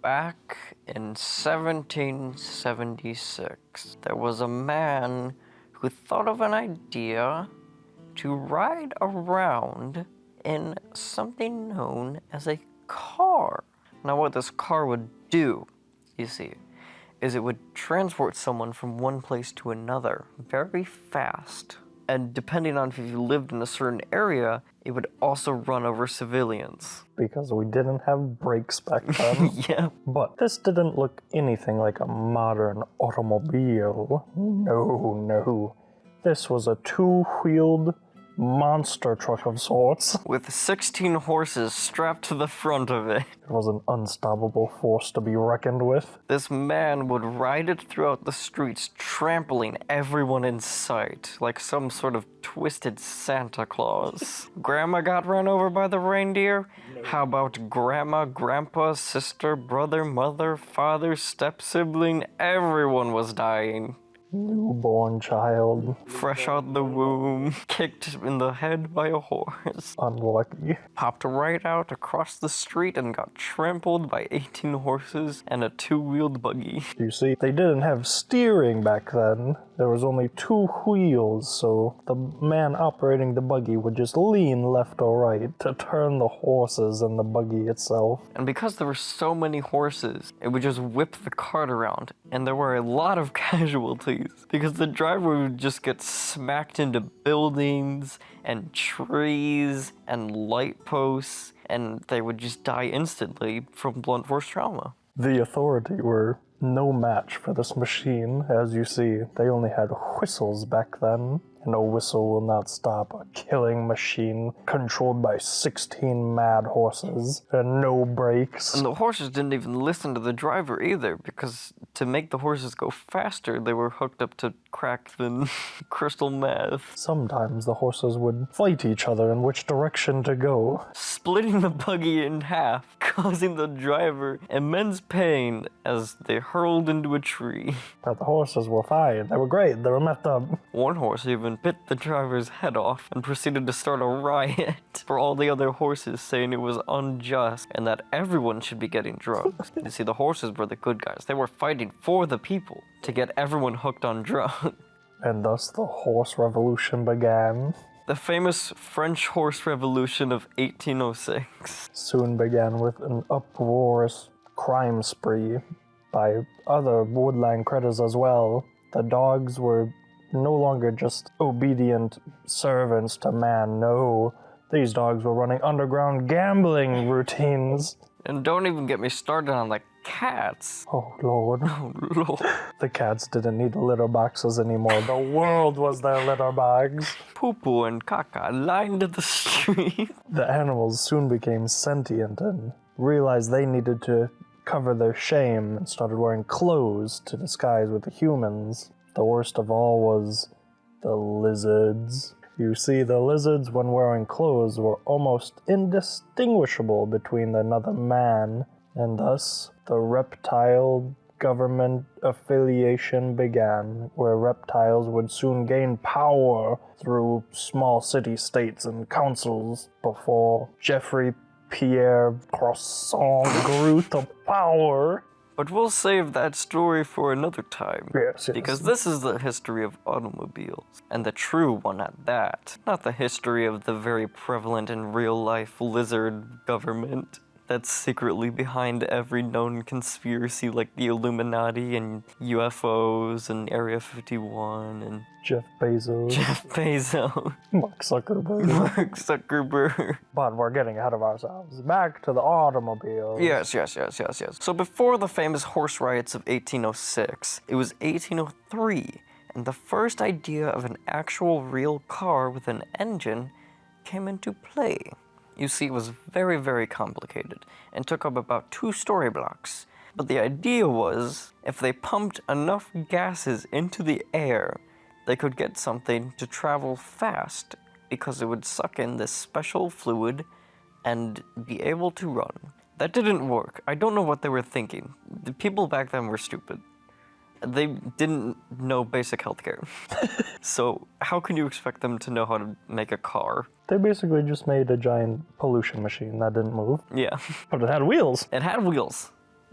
Back in 1776, there was a man who thought of an idea to ride around in something known as a car. Now what this car would do, you see, is it would transport someone from one place to another very fast. And depending on if you lived in a certain area, it would also run over civilians. Because we didn't have brakes back then. Yeah. But this didn't look anything like a modern automobile. No. This was a two-wheeled monster truck of sorts. With 16 horses strapped to the front of it. It was an unstoppable force to be reckoned with. This man would ride it throughout the streets, trampling everyone in sight, like some sort of twisted Santa Claus. Grandma got run over by the reindeer? No. How about grandma, grandpa, sister, brother, mother, father, step-sibling? Everyone was dying. Newborn child. Fresh out the womb, kicked in the head by a horse. Unlucky. Popped right out across the street and got trampled by 18 horses and a two-wheeled buggy. You see, they didn't have steering back then. There was only two wheels, so the man operating the buggy would just lean left or right to turn the horses and the buggy itself. And because there were so many horses, it would just whip the cart around, and there were a lot of casualties. Because the driver would just get smacked into buildings and trees and light posts, and they would just die instantly from blunt force trauma. The authority were no match for this machine. As you see, they only had whistles back then. And a whistle will not stop a killing machine controlled by 16 mad horses and no brakes. And the horses didn't even listen to the driver either, because to make the horses go faster, they were hooked up to crack than crystal meth. Sometimes the horses would fight each other in which direction to go, splitting the buggy in half, causing the driver immense pain as they hurled into a tree. But the horses were fine. They were great. They were messed up. One horse even bit the driver's head off and proceeded to start a riot for all the other horses, saying it was unjust and that everyone should be getting drugs. You see, the horses were the good guys. They were fighting for the people to get everyone hooked on drugs. And thus the horse revolution began. The famous French horse revolution of 1806 soon began with an uproarious crime spree by other woodland critters as well. The dogs were no longer just obedient servants to man, no. These dogs were running underground gambling routines. And don't even get me started on the cats. Oh, Lord. Oh, Lord. The cats didn't need litter boxes anymore. The world was their litter bags. Poo-poo and caca lined the street. The animals soon became sentient and realized they needed to cover their shame and started wearing clothes to disguise with the humans. The worst of all was the lizards. You see, the lizards, when wearing clothes, were almost indistinguishable between another man, and thus the reptile government affiliation began, where reptiles would soon gain power through small city-states and councils before Geoffrey Pierre Croissant grew to power. But we'll save that story for another time. Yes. Because this is the history of automobiles, and the true one at that. Not the history of the very prevalent and real-life lizard government that's secretly behind every known conspiracy like the Illuminati and UFOs and Area 51 and Jeff Bezos. Mark Zuckerberg. But we're getting ahead of ourselves. Back to the automobiles. Yes. So before the famous horse riots of 1806, it was 1803, and the first idea of an actual real car with an engine came into play. You see, it was very, very complicated and took up about 2 story blocks. But the idea was, if they pumped enough gases into the air, they could get something to travel fast because it would suck in this special fluid and be able to run. That didn't work. I don't know what they were thinking. The people back then were stupid. They didn't know basic healthcare. So how can you expect them to know how to make a car? They basically just made a giant pollution machine that didn't move. Yeah. But it had wheels. It had wheels.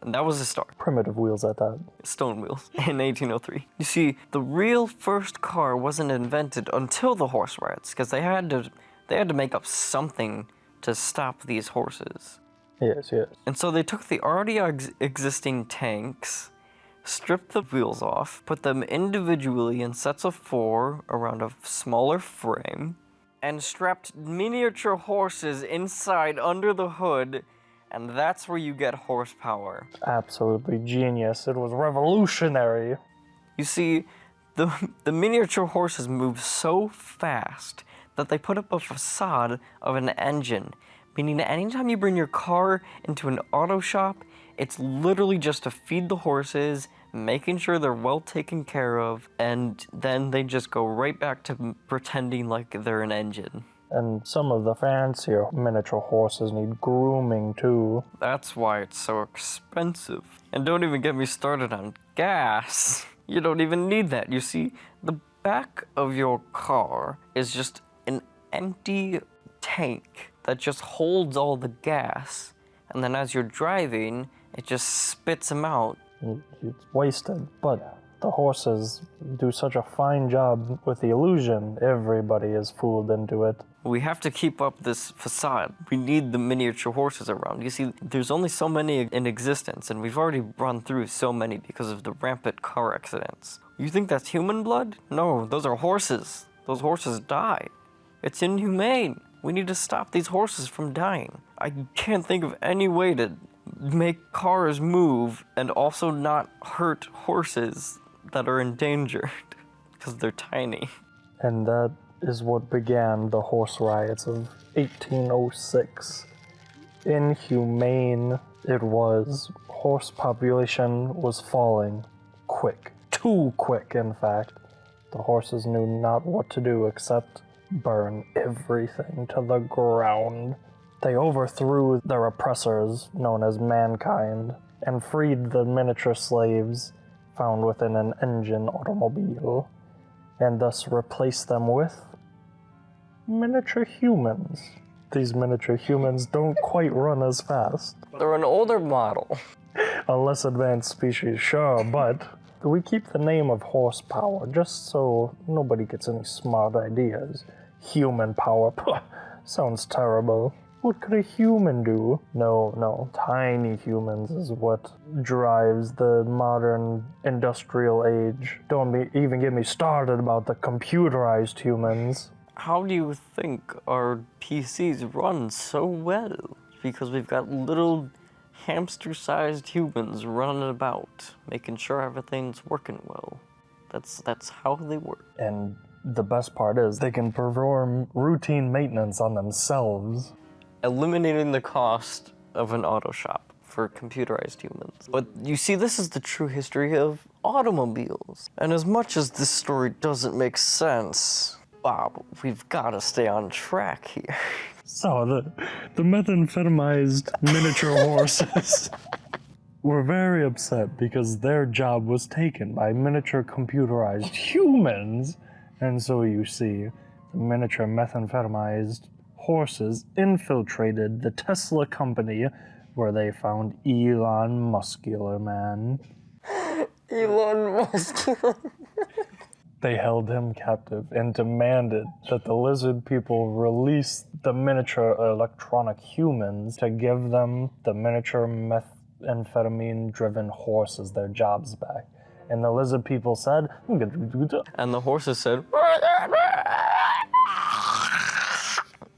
And that was the start. Primitive wheels at that. Stone wheels in 1803. You see, the real first car wasn't invented until the horse riots, because they had to make up something to stop these horses. Yes, yes. And so they took the already existing tanks, stripped the wheels off, put them individually in sets of 4 around a smaller frame, and strapped miniature horses inside under the hood, and that's where you get horsepower. Absolutely genius. It was revolutionary. You see, the miniature horses move so fast that they put up a facade of an engine, meaning that anytime you bring your car into an auto shop, it's literally just to feed the horses, making sure they're well taken care of, and then they just go right back to pretending like they're an engine. And some of the fancier miniature horses need grooming too. That's why it's so expensive. And don't even get me started on gas. You don't even need that. You see, the back of your car is just an empty tank that just holds all the gas. And then as you're driving, it just spits them out. It's wasted, but the horses do such a fine job with the illusion. Everybody is fooled into it. We have to keep up this facade. We need the miniature horses around. You see, there's only so many in existence, and we've already run through so many because of the rampant car accidents. You think that's human blood? No, those are horses. Those horses die. It's inhumane. We need to stop these horses from dying. I can't think of any way to make cars move and also not hurt horses that are endangered because they're tiny. And that is what began the horse riots of 1806. Inhumane it was. Horse population was falling quick. Too quick, in fact. The horses knew not what to do except burn everything to the ground. They overthrew their oppressors, known as mankind, and freed the miniature slaves found within an engine automobile, and thus replaced them with miniature humans. These miniature humans don't quite run as fast. They're an older model. A less advanced species, sure, but we keep the name of horsepower just so nobody gets any smart ideas. Human power, sounds terrible. What could a human do? No, tiny humans is what drives the modern industrial age. Don't even get me started about the computerized humans. How do you think our PCs run so well? Because we've got little hamster-sized humans running about, making sure everything's working well. That's how they work. And the best part is they can perform routine maintenance on themselves, eliminating the cost of an auto shop for computerized humans. But you see, this is the true history of automobiles. And as much as this story doesn't make sense, Bob, we've got to stay on track here. So the methamphetamized miniature horses were very upset because their job was taken by miniature computerized humans. And so you see, the miniature methamphetamized horses infiltrated the Tesla company where they found Elon Muscular Man. Elon Muscular. They held him captive and demanded that the lizard people release the miniature electronic humans to give them the miniature methamphetamine-driven horses their jobs back. And the lizard people said, and the horses said,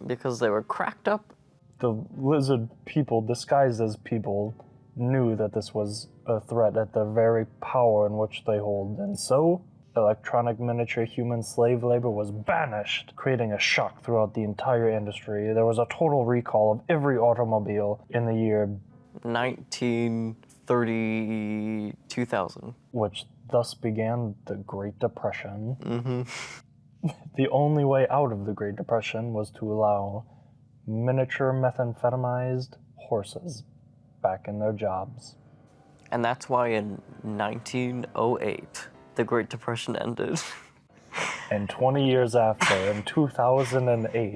because they were cracked up. The lizard people, disguised as people, knew that this was a threat at the very power in which they hold, and so electronic miniature human slave labor was banished, creating a shock throughout the entire industry. There was a total recall of every automobile in the year 2000, which thus began the Great Depression. Mm-hmm. The only way out of the Great Depression was to allow miniature methamphetamized horses back in their jobs. And that's why in 1908, the Great Depression ended. And 20 years after, in 2008,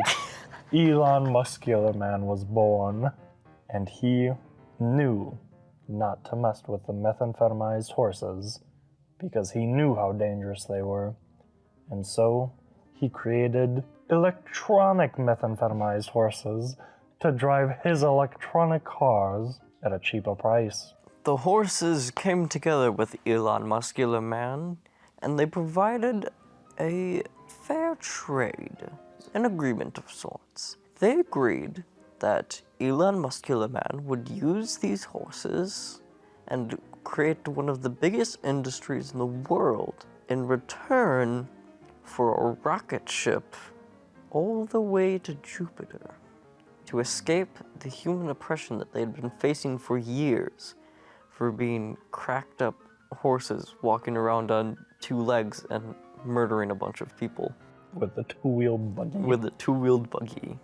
Elon Muscular Man was born, and he knew not to mess with the methamphetamized horses because he knew how dangerous they were. And so he created electronic methamphetamized horses to drive his electronic cars at a cheaper price. The horses came together with Elon Muscular Man, and they provided a fair trade, an agreement of sorts. They agreed that Elon Muscular Man would use these horses and create one of the biggest industries in the world in return for a rocket ship all the way to Jupiter to escape the human oppression that they'd been facing for years for being cracked up horses walking around on two legs and murdering a bunch of people. With the two-wheeled buggy. With a two-wheeled buggy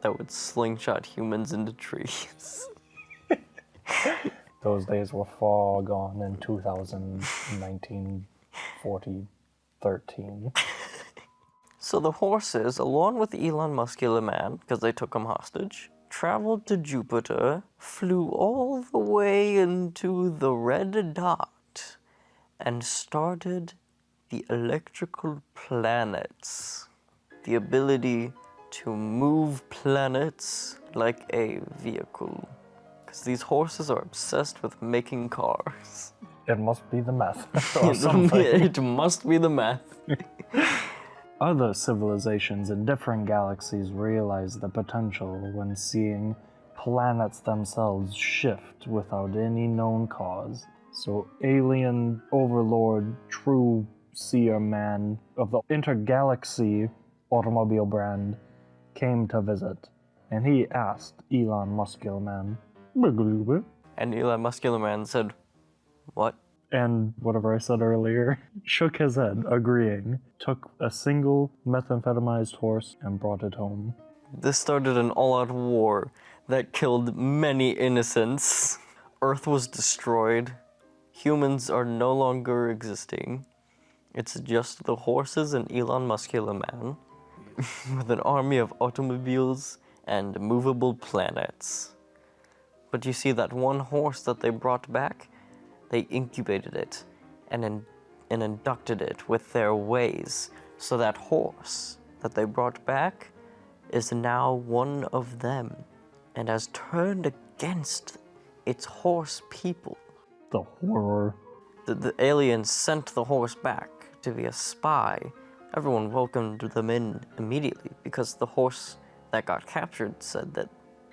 that would slingshot humans into trees. Those days were far gone in 2019, 40, 13. So the horses, along with Elon Muscular Man, because they took him hostage, traveled to Jupiter, flew all the way into the red dot, and started the electrical planets. The ability to move planets like a vehicle. Because these horses are obsessed with making cars. It must be the meth or something. It must be the math. Other civilizations in different galaxies realize the potential when seeing planets themselves shift without any known cause. So alien overlord, true seer man of the intergalaxy automobile brand came to visit, and he asked Elon Muscular Man. And Elon Muscular Man said, "What?" And whatever I said earlier, shook his head, agreeing, took a single methamphetamized horse and brought it home. This started an all-out war that killed many innocents. Earth was destroyed. Humans are no longer existing. It's just the horses and Elon Muscular Man with an army of automobiles and movable planets. But you see that one horse that they brought back? They incubated it and inducted it with their ways. So that horse that they brought back is now one of them and has turned against its horse people. The horror. The aliens sent the horse back to be a spy. Everyone welcomed them in immediately because the horse that got captured said that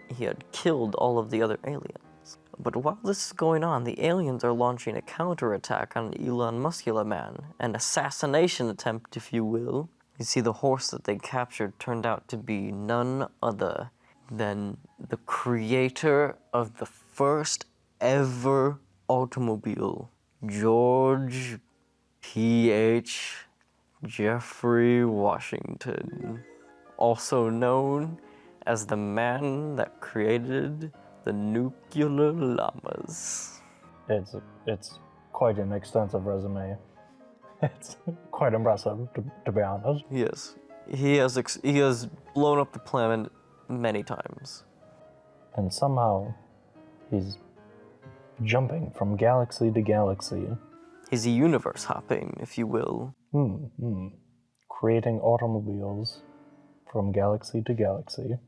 he had killed all of the other aliens. But while this is going on, the aliens are launching a counterattack on Elon Muscular Man, an assassination attempt, if you will. You see, the horse that they captured turned out to be none other than the creator of the first ever automobile, George P.H. Jeffrey Washington, also known as the man that created the nuclear llamas. It's quite an extensive resume. It's quite impressive, to be honest. Yes, he has blown up the planet many times. And somehow, he's jumping from galaxy to galaxy. He's a universe hopping, if you will. Creating automobiles from galaxy to galaxy.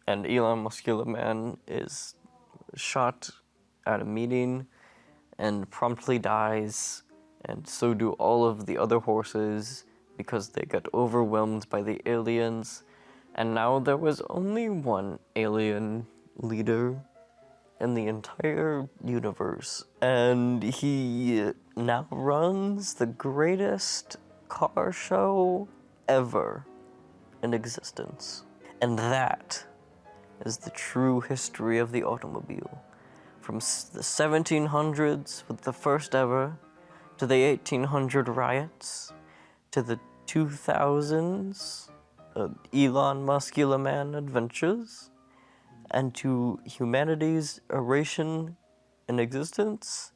And Elon Muscular Man is shot at a meeting and promptly dies, and so do all of the other horses because they got overwhelmed by the aliens. And now there was only one alien leader in the entire universe, and he now runs the greatest car show ever in existence. And that is the true history of the automobile. From the 1700s with the first ever, to the 1800 riots, to the 2000s Elon Muscular Man adventures, and to humanity's erasure in existence,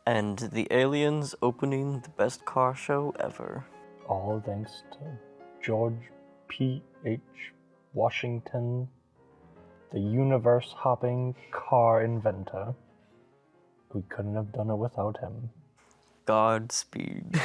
and the aliens opening the best car show ever. All thanks to George P.H. Washington, the universe-hopping car inventor. We couldn't have done it without him. Godspeed.